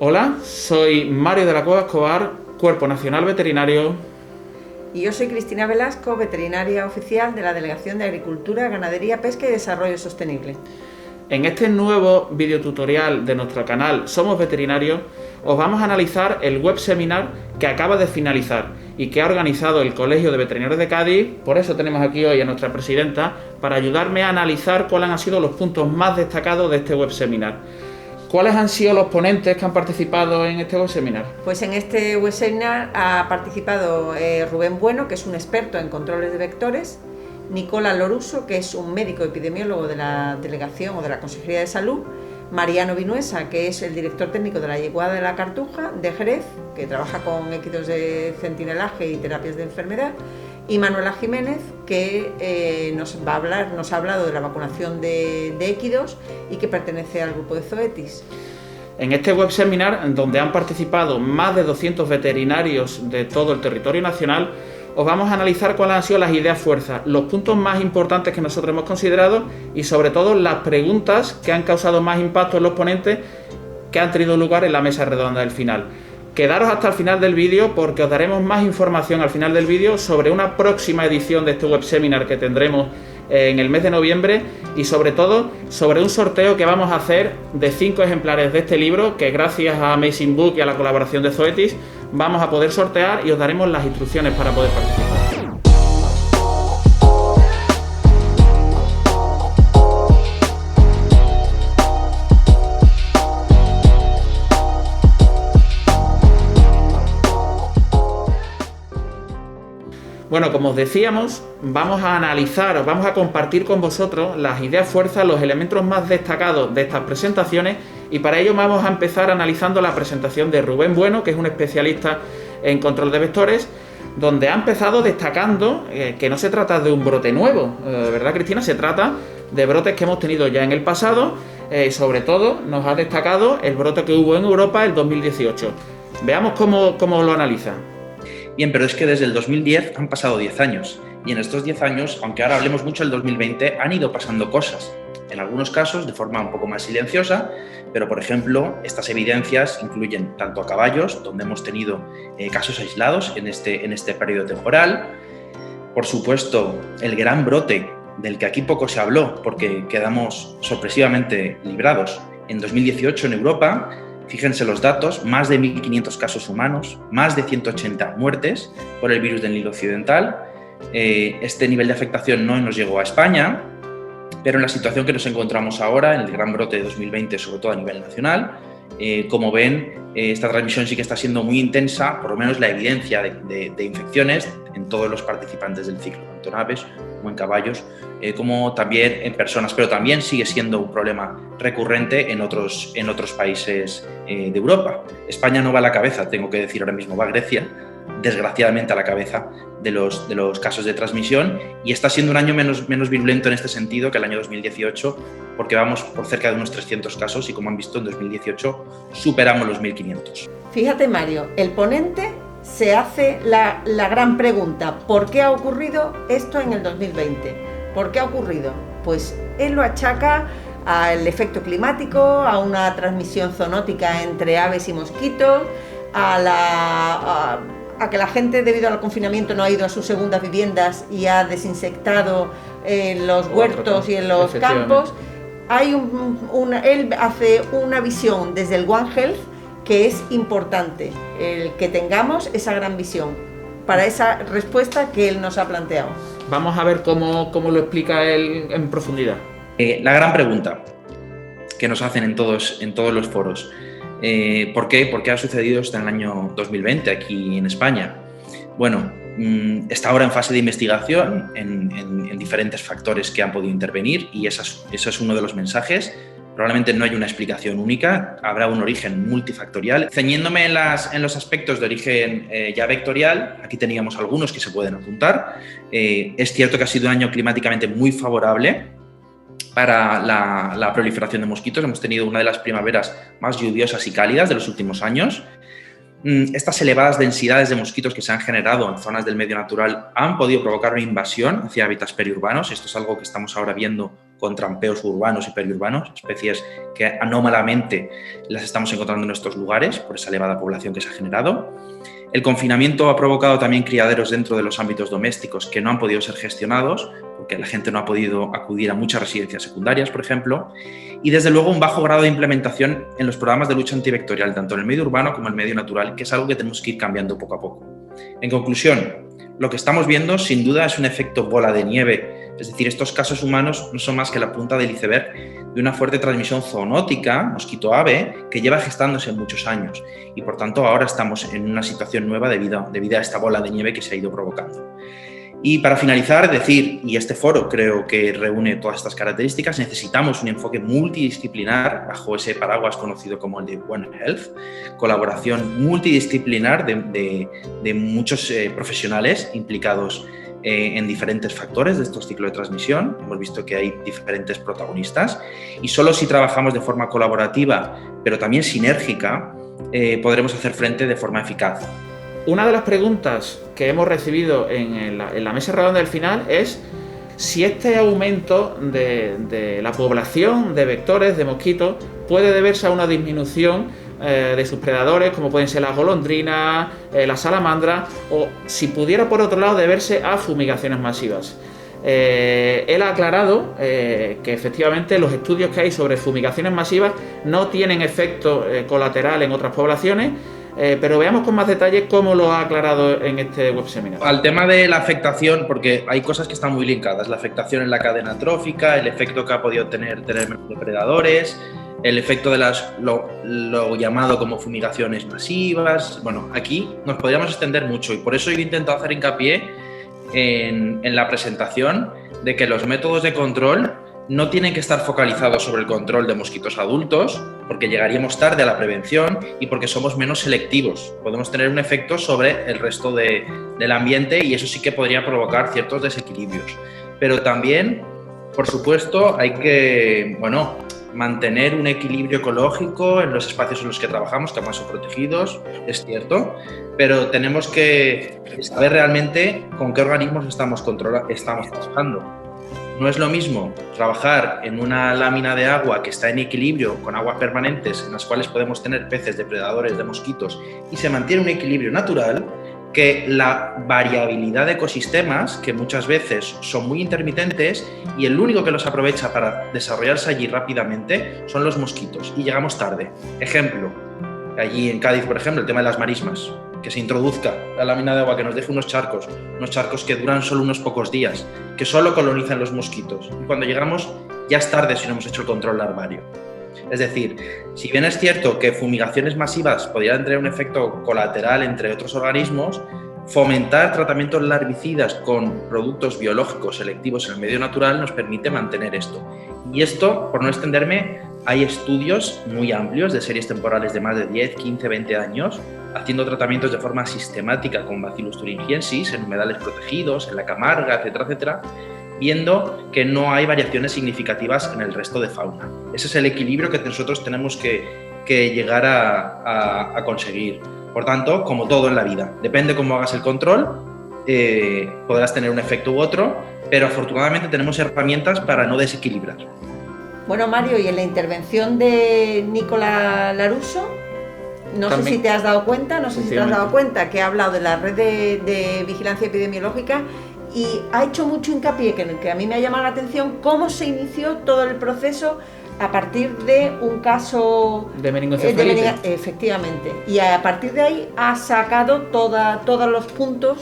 Hola, soy Mario de la Cueva Escobar, Cuerpo Nacional Veterinario. Y yo soy Cristina Velasco, veterinaria oficial de la Delegación de Agricultura, Ganadería, Pesca y Desarrollo Sostenible. En este nuevo videotutorial de nuestro canal Somos Veterinarios, os vamos a analizar el web seminar que acaba de finalizar y que ha organizado el Colegio de Veterinarios de Cádiz. Por eso tenemos aquí hoy a nuestra presidenta, para ayudarme a analizar cuáles han sido los puntos más destacados de este web seminar. ¿Cuáles han sido los ponentes que han participado en este web seminar? Pues en este web seminar ha participado Rubén Bueno, que es un experto en controles de vectores, Nicola Loruso, que es un médico epidemiólogo de la Delegación o de la Consejería de Salud, Mariano Vinuesa, que es el director técnico de la Yeguada de la Cartuja de Jerez, que trabaja con equidos de centinelaje y terapias de enfermedad, y Manuela Jiménez, que nos ha hablado de la vacunación de equidos y que pertenece al grupo de Zoetis. En este web seminar, donde han participado más de 200 veterinarios de todo el territorio nacional, os vamos a analizar cuáles han sido las ideas fuerzas, los puntos más importantes que nosotros hemos considerado y sobre todo las preguntas que han causado más impacto en los ponentes que han tenido lugar en la mesa redonda del final. Quedaros hasta el final del vídeo porque os daremos más información al final del vídeo sobre una próxima edición de este web seminar que tendremos en el mes de noviembre y sobre todo sobre un sorteo que vamos a hacer de 5 ejemplares de este libro que gracias a Amazing Book y a la colaboración de Zoetis vamos a poder sortear y os daremos las instrucciones para poder participar. Bueno, como os decíamos, vamos a analizar, vamos a compartir con vosotros las ideas fuerzas, los elementos más destacados de estas presentaciones y para ello vamos a empezar analizando la presentación de Rubén Bueno, que es un especialista en control de vectores, donde ha empezado destacando que no se trata de un brote nuevo, ¿verdad, Cristina? Se trata de brotes que hemos tenido ya en el pasado, sobre todo nos ha destacado el brote que hubo en Europa el 2018. Veamos cómo lo analiza. Bien, pero es que desde el 2010 han pasado 10 años y en estos 10 años, aunque ahora hablemos mucho del 2020, han ido pasando cosas. En algunos casos de forma un poco más silenciosa, pero por ejemplo, estas evidencias incluyen tanto a caballos, donde hemos tenido casos aislados en este periodo temporal. Por supuesto, el gran brote del que aquí poco se habló porque quedamos sorpresivamente librados en 2018 en Europa. Fíjense los datos, más de 1.500 casos humanos, más de 180 muertes por el virus del Nilo Occidental. Este nivel de afectación no nos llegó a España, pero en la situación que nos encontramos ahora, en el gran brote de 2020, sobre todo a nivel nacional, como ven, esta transmisión sí que está siendo muy intensa, por lo menos la evidencia de infecciones en todos los participantes del ciclo, tanto en aves como en caballos, como también en personas, pero también sigue siendo un problema recurrente en otros países de Europa. España no va a la cabeza, tengo que decir ahora mismo, va Grecia, desgraciadamente a la cabeza de los casos de transmisión y está siendo un año menos virulento en este sentido que el año 2018 porque vamos por cerca de unos 300 casos y como han visto en 2018 superamos los 1.500. Fíjate, Mario, el ponente se hace la gran pregunta, ¿por qué ha ocurrido esto en el 2020? ¿Por qué ha ocurrido? Pues él lo achaca al efecto climático, a una transmisión zoonótica entre aves y mosquitos, a que la gente debido al confinamiento no ha ido a sus segundas viviendas y ha desinsectado los huertos y en los campos. Él hace una visión desde el One Health que es importante, el que tengamos esa gran visión para esa respuesta que él nos ha planteado. Vamos a ver cómo lo explica él en profundidad. La gran pregunta que nos hacen en todos los foros. ¿Por qué? ¿Por qué ha sucedido esto en el año 2020 aquí en España? Bueno, está ahora en fase de investigación en diferentes factores que han podido intervenir y eso es uno de los mensajes. Probablemente no hay una explicación única, habrá un origen multifactorial. Ceñiéndome en los aspectos de origen ya vectorial, aquí teníamos algunos que se pueden apuntar. Es cierto que ha sido un año climáticamente muy favorable para la proliferación de mosquitos. Hemos tenido una de las primaveras más lluviosas y cálidas de los últimos años. Estas elevadas densidades de mosquitos que se han generado en zonas del medio natural han podido provocar una invasión hacia hábitats periurbanos. Esto es algo que estamos ahora viendo con trampeos urbanos y periurbanos, especies que anómalamente las estamos encontrando en estos lugares por esa elevada población que se ha generado. El confinamiento ha provocado también criaderos dentro de los ámbitos domésticos que no han podido ser gestionados, porque la gente no ha podido acudir a muchas residencias secundarias, por ejemplo, y desde luego un bajo grado de implementación en los programas de lucha antivectorial, tanto en el medio urbano como en el medio natural, que es algo que tenemos que ir cambiando poco a poco. En conclusión, lo que estamos viendo sin duda es un efecto bola de nieve, es decir, estos casos humanos no son más que la punta del iceberg de una fuerte transmisión zoonótica, mosquito-ave, que lleva gestándose muchos años y por tanto ahora estamos en una situación nueva debido a esta bola de nieve que se ha ido provocando. Y para finalizar, decir, y este foro creo que reúne todas estas características, necesitamos un enfoque multidisciplinar bajo ese paraguas conocido como el de One Health, colaboración multidisciplinar de muchos profesionales implicados en diferentes factores de estos ciclos de transmisión. Hemos visto que hay diferentes protagonistas y solo si trabajamos de forma colaborativa, pero también sinérgica, podremos hacer frente de forma eficaz. Una de las preguntas que hemos recibido en la mesa redonda del final es si este aumento de la población de vectores de mosquitos puede deberse a una disminución de sus predadores, como pueden ser las golondrinas, las salamandras, o si pudiera por otro lado deberse a fumigaciones masivas. Él ha aclarado que efectivamente los estudios que hay sobre fumigaciones masivas no tienen efecto colateral en otras poblaciones, pero veamos con más detalle cómo lo ha aclarado en este web seminar. Al tema de la afectación, porque hay cosas que están muy linkadas, la afectación en la cadena trófica, el efecto que ha podido tener menos depredadores, el efecto de lo llamado como fumigaciones masivas. Bueno, aquí nos podríamos extender mucho y por eso he intentado hacer hincapié en la presentación de que los métodos de control no tienen que estar focalizados sobre el control de mosquitos adultos, porque llegaríamos tarde a la prevención y porque somos menos selectivos. Podemos tener un efecto sobre el resto del ambiente y eso sí que podría provocar ciertos desequilibrios. Pero también, por supuesto, hay que mantener un equilibrio ecológico en los espacios en los que trabajamos, que además son protegidos, es cierto, pero tenemos que saber realmente con qué organismos estamos trabajando. No es lo mismo trabajar en una lámina de agua que está en equilibrio con aguas permanentes en las cuales podemos tener peces depredadores de mosquitos y se mantiene un equilibrio natural, que la variabilidad de ecosistemas, que muchas veces son muy intermitentes y el único que los aprovecha para desarrollarse allí rápidamente son los mosquitos y llegamos tarde. Ejemplo, allí en Cádiz, por ejemplo, el tema de las marismas, que se introduzca la lámina de agua, que nos deje unos charcos que duran solo unos pocos días, que solo colonizan los mosquitos y cuando llegamos ya es tarde si no hemos hecho el control larvario. Es decir, si bien es cierto que fumigaciones masivas podrían tener un efecto colateral entre otros organismos, fomentar tratamientos larvicidas con productos biológicos selectivos en el medio natural nos permite mantener esto. Y esto, por no extenderme, hay estudios muy amplios de series temporales de más de 10, 15, 20 años haciendo tratamientos de forma sistemática con Bacillus thuringiensis en humedales protegidos, en la Camarga, etcétera, etcétera, viendo que no hay variaciones significativas en el resto de fauna. Ese es el equilibrio que nosotros tenemos que llegar a conseguir. Por tanto, como todo en la vida, depende cómo hagas el control, podrás tener un efecto u otro, pero afortunadamente tenemos herramientas para no desequilibrar. Bueno, Mario, y en la intervención de Nicola Larusso, no sé si te has dado cuenta, que ha hablado de la red de vigilancia epidemiológica y ha hecho mucho hincapié, que a mí me ha llamado la atención, cómo se inició todo el proceso a partir de un caso de meningoencefalitis. Efectivamente, y a partir de ahí ha sacado todos los puntos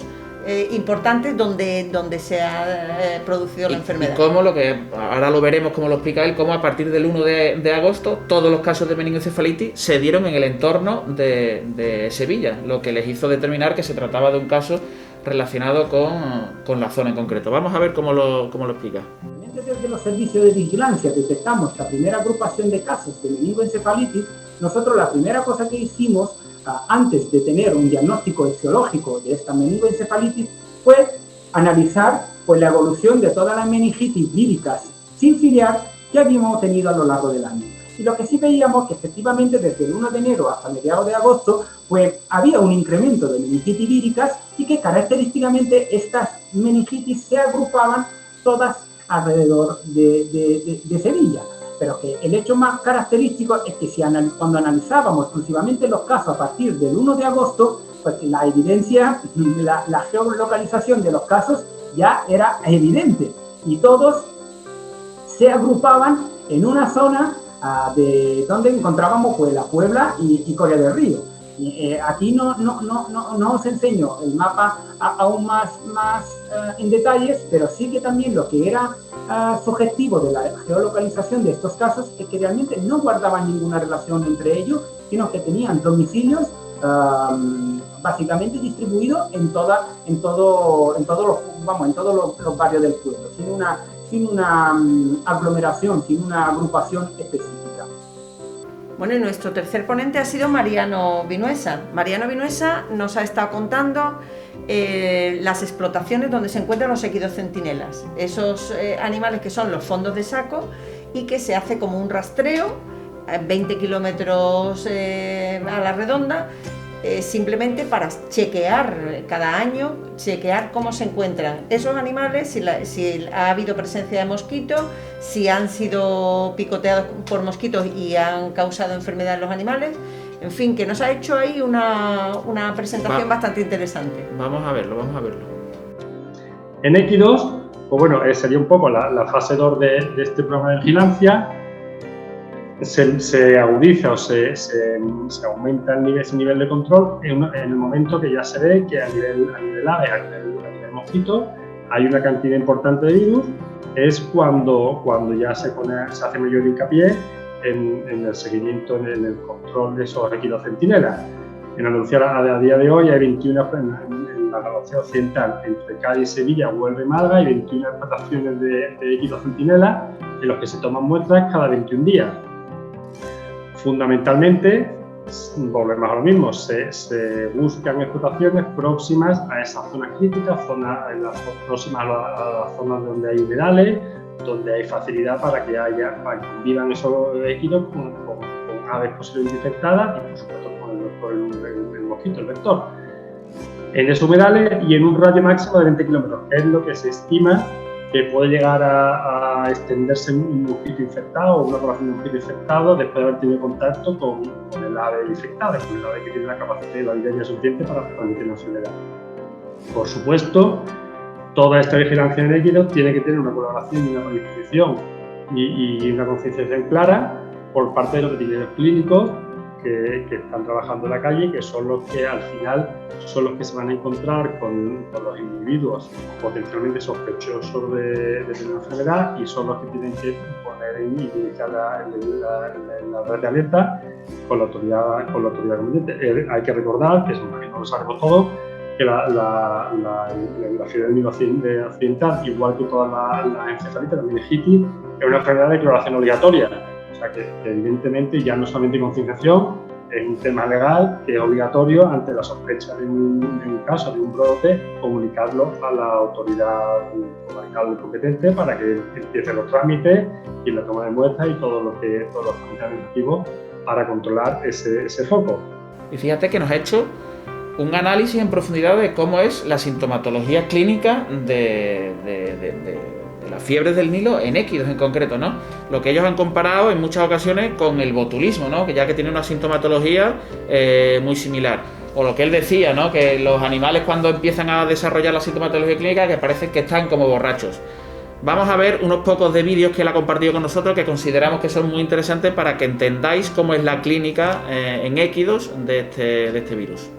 importantes donde se ha producido la enfermedad. Y cómo, ahora lo veremos cómo lo explica él, cómo a partir del 1 de agosto todos los casos de meningoencefalitis se dieron en el entorno de Sevilla, lo que les hizo determinar que se trataba de un caso relacionado con la zona en concreto. Vamos a ver cómo lo explica. Desde los servicios de vigilancia detectamos la primera agrupación de casos de meningoencefalitis. Nosotros la primera cosa que hicimos antes de tener un diagnóstico etiológico de esta meningoencefalitis fue analizar la evolución de todas las meningitis víricas sin ciliar que habíamos tenido a lo largo del año. Y lo que sí veíamos que efectivamente desde el 1 de enero hasta mediados de agosto había un incremento de meningitis víricas y que característicamente estas meningitis se agrupaban todas alrededor de Sevilla. Pero que el hecho más característico es que cuando analizábamos exclusivamente los casos a partir del 1 de agosto, pues la evidencia, la geolocalización de los casos ya era evidente y todos se agrupaban en una zona de donde encontrábamos pues, la Puebla y Coria del Río. Aquí no os enseño el mapa aún más en detalles, pero sí que también lo que era sugestivo de la geolocalización de estos casos es que realmente no guardaban ninguna relación entre ellos, sino que tenían domicilios básicamente distribuidos en todos los barrios del pueblo, sin una aglomeración, sin una agrupación específica. Bueno, y nuestro tercer ponente ha sido Mariano Vinuesa. Mariano Vinuesa nos ha estado contando las explotaciones donde se encuentran los equidos centinelas, esos animales que son los fondos de saco y que se hace como un rastreo, 20 kilómetros a la redonda, simplemente para chequear cada año, chequear cómo se encuentran esos animales, si ha habido presencia de mosquitos, si han sido picoteados por mosquitos y han causado enfermedad en los animales. En fin, que nos ha hecho ahí una presentación bastante interesante. Vamos a verlo. En Equidos, pues bueno, sería un poco la fase 2 de este programa de vigilancia. Se agudiza o se aumenta ese nivel de control en el momento que ya se ve que a nivel aves, a nivel mosquito, hay una cantidad importante de virus. Es cuando ya se hace mayor hincapié en el seguimiento, en el control de esos equidos centinelas. En Andalucía a día de hoy hay 21 en la Andalucía occidental, entre Cádiz, Sevilla, Huelva y Málaga, hay 21 explotaciones de equidos centinelas en los que se toman muestras cada 21 días. Fundamentalmente, volvemos a lo mismo, se buscan explotaciones próximas a esas zonas críticas, próximas a las zonas donde hay humedales, donde hay facilidad para que convivan esos equidos con aves posiblemente infectadas y, por supuesto, con el mosquito, el vector. En esos humedales y en un radio máximo de 20 kilómetros, que es lo que se estima que puede llegar a extenderse un mosquito infectado o una población de mosquito infectado después de haber tenido contacto con el ave infectada, con el ave que tiene la capacidad de la vigilancia suficiente para transmitir la enfermedad. Por supuesto, toda esta vigilancia en equidos tiene que tener una colaboración y una predisposición y una concienciación clara por parte de los veterinarios clínicos que están trabajando en la calle, que son los que al final son los que se van a encontrar con los individuos potencialmente sospechosos de tener una enfermedad y son los que tienen que poner y iniciar la red de alerta con la autoridad competente. Hay que recordar, que es un que no lo sabemos todos, que la fiebre del Nilo occidental, igual que todas las encefalitis, la meningitis, es una enfermedad de cloración obligatoria. O sea que evidentemente ya no solamente concienciación, es un tema legal que es obligatorio ante la sospecha de un caso, de un brote, comunicarlo a la autoridad comarcal competente para que empiecen los trámites y la toma de muestras y todos los trámites administrativos para controlar ese foco. Y fíjate que nos ha hecho un análisis en profundidad de cómo es la sintomatología clínica de las fiebres del Nilo en equidos en concreto, ¿no? Lo que ellos han comparado en muchas ocasiones con el botulismo, ¿no? Que ya que tiene una sintomatología muy similar. O lo que él decía, ¿no? Que los animales cuando empiezan a desarrollar la sintomatología clínica que parecen que están como borrachos. Vamos a ver unos pocos de vídeos que él ha compartido con nosotros que consideramos que son muy interesantes para que entendáis cómo es la clínica en equidos de este virus.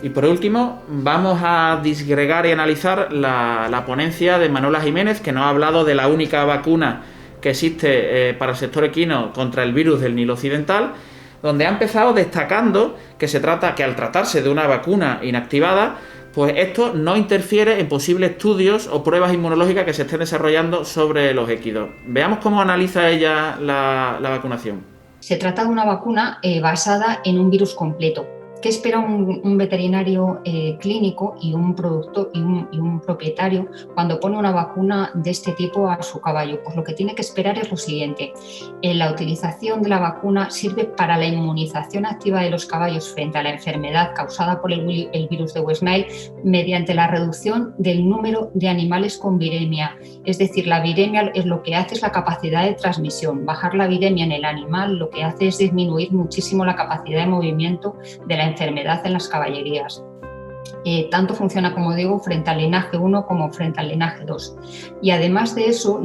Y por último, vamos a disgregar y analizar la ponencia de Manuela Jiménez, que nos ha hablado de la única vacuna que existe para el sector equino contra el virus del Nilo occidental, donde ha empezado destacando que al tratarse de una vacuna inactivada, pues esto no interfiere en posibles estudios o pruebas inmunológicas que se estén desarrollando sobre los equidos. Veamos cómo analiza ella la vacunación. Se trata de una vacuna basada en un virus completo. ¿Qué espera un veterinario clínico y un productor y un propietario cuando pone una vacuna de este tipo a su caballo? Pues lo que tiene que esperar es lo siguiente. La utilización de la vacuna sirve para la inmunización activa de los caballos frente a la enfermedad causada por el virus de West Nile mediante la reducción del número de animales con viremia. Es decir, la viremia es lo que hace es la capacidad de transmisión. Bajar la viremia en el animal lo que hace es disminuir muchísimo la capacidad de movimiento de la enfermedad en las caballerías. Tanto funciona, como digo, frente al linaje 1 como frente al linaje 2. Y además de eso,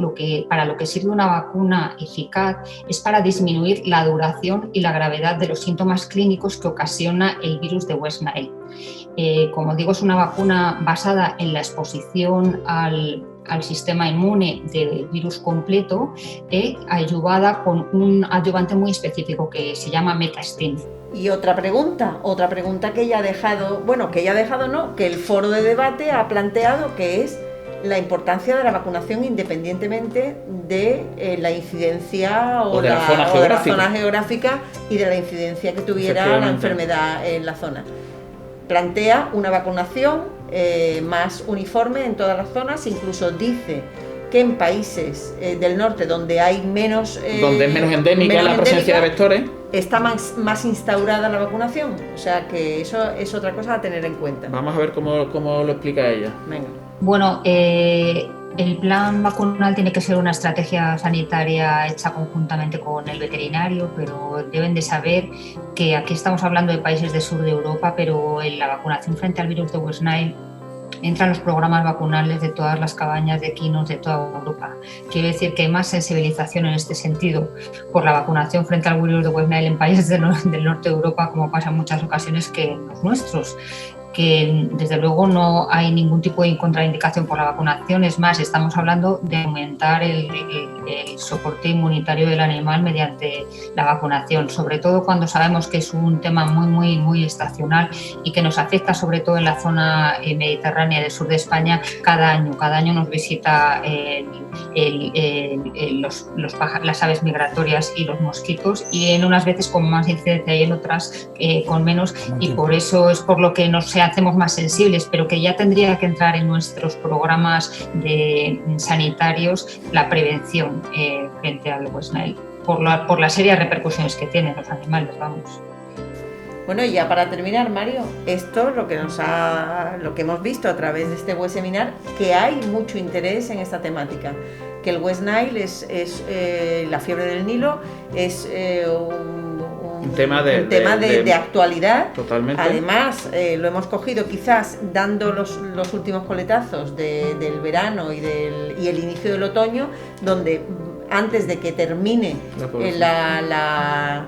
para lo que sirve una vacuna eficaz es para disminuir la duración y la gravedad de los síntomas clínicos que ocasiona el virus de West Nile. Como digo, es una vacuna basada en la exposición al sistema inmune del virus completo, ayudada con un adyuvante muy específico que se llama Metastin. Y otra pregunta que ella ha dejado, que el foro de debate ha planteado, que es la importancia de la vacunación independientemente de la incidencia o de la zona geográfica y de la incidencia que tuviera la enfermedad en la zona. Plantea una vacunación más uniforme en todas las zonas, incluso dice que en países del norte donde hay donde es menos endémica la presencia de vectores, está más instaurada la vacunación. O sea que eso es otra cosa a tener en cuenta. Vamos a ver cómo lo explica ella. Venga. Bueno, el plan vacunal tiene que ser una estrategia sanitaria hecha conjuntamente con el veterinario, pero deben de saber que aquí estamos hablando de países del sur de Europa, pero en la vacunación frente al virus de West Nile entran los programas vacunales de todas las cabañas de equinos de toda Europa. Quiere decir que hay más sensibilización en este sentido por la vacunación frente al virus de West Nile en países del norte de Europa, como pasa en muchas ocasiones, que en los nuestros, que desde luego no hay ningún tipo de contraindicación por la vacunación. Es más, estamos hablando de aumentar el soporte inmunitario del animal mediante la vacunación, sobre todo cuando sabemos que es un tema muy estacional y que nos afecta sobre todo en la zona mediterránea del sur de España. Cada año nos visita las aves migratorias y los mosquitos, y en unas veces con más incidencia y en otras con menos, y por eso es por lo que nos hacemos más sensibles, pero que ya tendría que entrar en nuestros programas sanitarios la prevención frente al West Nile, por las serias repercusiones que tienen los animales, vamos. Bueno, y ya para terminar, Mario, esto lo que hemos visto a través de este web seminar, que hay mucho interés en esta temática, que el West Nile es la fiebre del Nilo, es un tema de actualidad. Totalmente. Además, lo hemos cogido quizás dando los últimos coletazos del verano y el inicio del otoño, donde antes de que termine la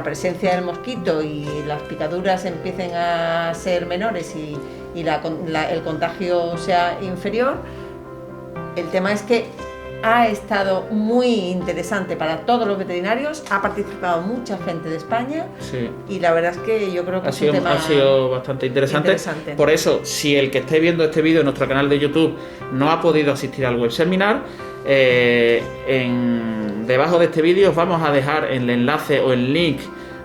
presencia del mosquito y las picaduras empiecen a ser menores y el contagio sea inferior, el tema es que ha estado muy interesante para todos los veterinarios, ha participado mucha gente de España, sí, y la verdad es que yo creo que ha sido bastante interesante. Por eso, si el que esté viendo este vídeo en nuestro canal de YouTube no ha podido asistir al web seminar, debajo de este vídeo os vamos a dejar el enlace o el link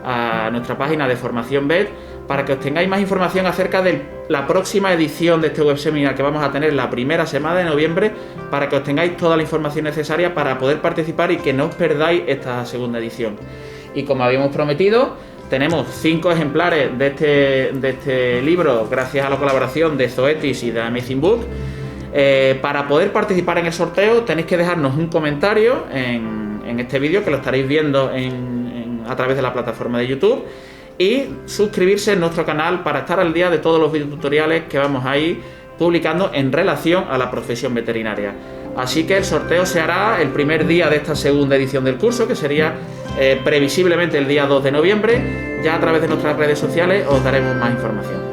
a nuestra página de Formación Vet para que os tengáis más información acerca de la próxima edición de este web seminar que vamos a tener la primera semana de noviembre, para que os tengáis toda la información necesaria para poder participar y que no os perdáis esta segunda edición. Y como habíamos prometido, tenemos 5 ejemplares de este libro gracias a la colaboración de Zoetis y de Amazing Book. Para poder participar en el sorteo tenéis que dejarnos un comentario en este vídeo, que lo estaréis viendo a través de la plataforma de YouTube, y suscribirse en nuestro canal para estar al día de todos los videotutoriales que vamos a ir publicando en relación a la profesión veterinaria. Así que el sorteo se hará el primer día de esta segunda edición del curso, que sería previsiblemente el día 2 de noviembre. Ya a través de nuestras redes sociales os daremos más información.